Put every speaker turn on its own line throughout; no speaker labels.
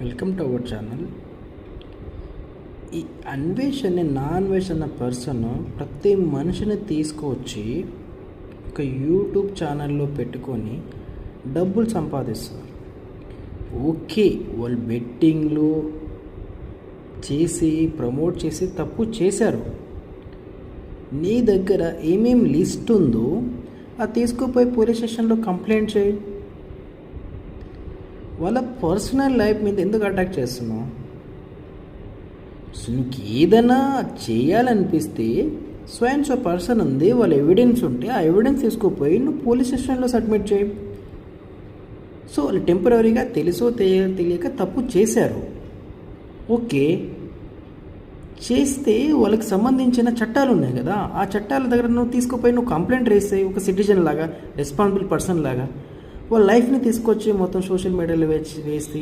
Welcome to our channel. ఈ నా అన్వేష్ అన్న పర్సన్ ప్రతి మనిషిని తీసుకువచ్చి ఒక యూట్యూబ్ ఛానల్లో పెట్టుకొని డబ్బులు సంపాదిస్తారు. ఓకే, వాళ్ళు బెట్టింగ్లు చేసి ప్రమోట్ చేసి తప్పు చేశారు. నీ దగ్గర ఏమేమి లిస్ట్ ఉందో అది తీసుకుపోయి పోలీస్ స్టేషన్లో కంప్లైంట్ చేయి. వాళ్ళ పర్సనల్ లైఫ్ మీద ఎందుకు అటాక్ చేస్తున్నావు? నీకు ఏదైనా చేయాలనిపిస్తే సో పర్సన్ ఉంది, వాళ్ళ ఎవిడెన్స్ ఉంటే ఆ ఎవిడెన్స్ తీసుకుపోయి నువ్వు పోలీస్ స్టేషన్లో సబ్మిట్ చేయి. సో వాళ్ళు టెంపరీగా తెలుసో తెలియక తప్పు చేశారు. ఓకే, చేస్తే వాళ్ళకి సంబంధించిన చట్టాలు ఉన్నాయి కదా, ఆ చట్టాల దగ్గర నువ్వు తీసుకుపోయి నువ్వు కంప్లైంట్ రేస్తే ఒక సిటిజన్ లాగా, రెస్పాన్సిబుల్ పర్సన్ లాగా వాళ్ళ లైఫ్ని తీసుకొచ్చి మొత్తం సోషల్ మీడియాలో వేసి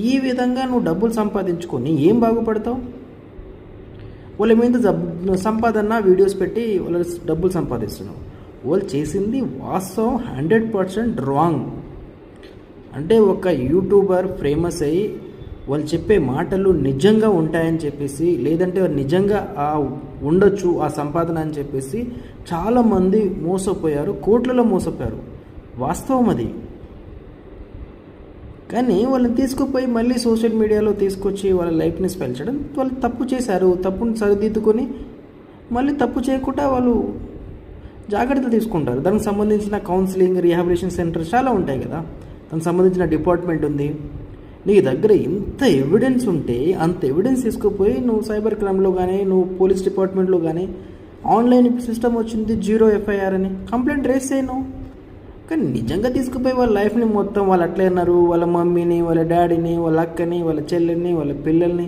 ఈ విధంగా నువ్వు డబ్బులు సంపాదించుకొని ఏం బాగుపడతావు? వాళ్ళ మీద సంపాదన వీడియోస్ పెట్టి వాళ్ళ డబ్బులు సంపాదిస్తున్నావు. వాళ్ళు చేసింది వాస్తవం 100% రాంగ్. అంటే ఒక యూట్యూబర్ ఫేమస్ అయ్యి వాళ్ళు చెప్పే మాటలు నిజంగా ఉంటాయని చెప్పేసి, లేదంటే నిజంగా ఉండొచ్చు ఆ సంపాదన అని చెప్పేసి చాలామంది మోసపోయారు, కోట్లలో మోసపోయారు. వాస్తవం అది. కానీ వాళ్ళని తీసుకుపోయి మళ్ళీ సోషల్ మీడియాలో తీసుకొచ్చి వాళ్ళ లైఫ్ని పెంచడం, వాళ్ళు తప్పు చేశారు, తప్పును సరిదిద్దుకొని మళ్ళీ తప్పు చేయకుండా వాళ్ళు జాగ్రత్తలు తీసుకుంటారు. దానికి సంబంధించిన కౌన్సిలింగ్, రీహాబిలిటేషన్ సెంటర్ చాలా ఉంటాయి కదా, దానికి సంబంధించిన డిపార్ట్మెంట్ ఉంది. నీ దగ్గర ఎంత ఎవిడెన్స్ ఉంటే అంత ఎవిడెన్స్ తీసుకుపోయి నువ్వు సైబర్ క్రైమ్లో కానీ, నువ్వు పోలీస్ డిపార్ట్మెంట్లో కానీ, ఆన్లైన్ సిస్టమ్ వచ్చింది 0 FIR అని కంప్లైంట్ రేస్ చేయను. కానీ నిజంగా తీసుకుపోయి వాళ్ళ లైఫ్ని మొత్తం వాళ్ళు అట్లే అన్నారు, వాళ్ళ మమ్మీని, వాళ్ళ డాడీని, వాళ్ళ అక్కని, వాళ్ళ చెల్లెల్ని, వాళ్ళ పిల్లల్ని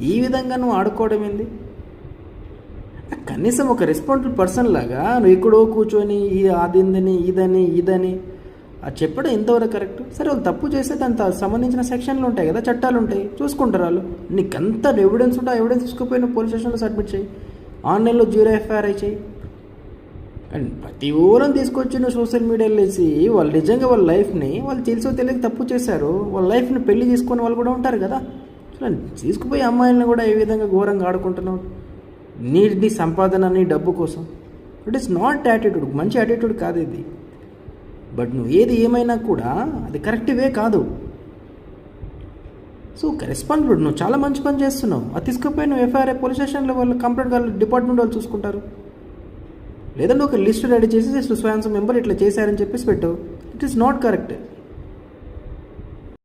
ఈ విధంగా నువ్వు ఆడుకోవడం ఏంది? కనీసం ఒక రెస్పాన్సిబుల్ పర్సన్ లాగా నువ్వు ఎక్కడో కూర్చొని అదిందని ఇదని అది చెప్పడం ఎంతవరకు కరెక్ట్? సరే, వాళ్ళు తప్పు చేస్తే దానికి సంబంధించిన సెక్షన్లు ఉంటాయి కదా, చట్టాలు ఉంటాయి, చూసుకుంటారు వాళ్ళు. నీకు అంత ఎవిడెన్స్ ఉంటే ఆ ఎవిడెన్స్ తీసుకుపోయి నువ్వు పోలీస్ స్టేషన్లో సబ్మిట్ చేయి, ఆన్లైన్లో 0 FIR చేయి. కానీ ప్రతి ఊరం తీసుకొచ్చి నువ్వు సోషల్ మీడియాలో వేసి వాళ్ళు నిజంగా వాళ్ళ లైఫ్ని వాళ్ళు తెలుసో తెలియక తప్పు చేశారు, వాళ్ళ లైఫ్ని పెళ్లి చేసుకునే వాళ్ళు కూడా ఉంటారు కదా. తీసుకుపోయి అమ్మాయిలను కూడా ఏ విధంగా ఘోరంగా ఆడుకుంటున్నావు నీ సంపాదన, నీ డబ్బు కోసం. ఇట్ ఈస్ నాట్ యాటిట్యూడ్, మంచి యాటిట్యూడ్ కాదు ఇది. బట్ నువ్వు ఏమైనా కూడా అది కరెక్ట్ వే కాదు. సో రెస్పాన్సిబుల్, నువ్వు చాలా మంచి పని చేస్తున్నావు. అది తీసుకుపోయి నువ్వు FIR పోలీస్ స్టేషన్లో వాళ్ళు కంప్లైంట్, వాళ్ళు డిపార్ట్మెంట్ వాళ్ళు చూసుకుంటారు. లేదంటే ఒక లిస్ట్ రెడీ చేసి స్వయం మెంబర్ ఇట్లా చేశారని చెప్పేసి పెట్టు. It is not correct.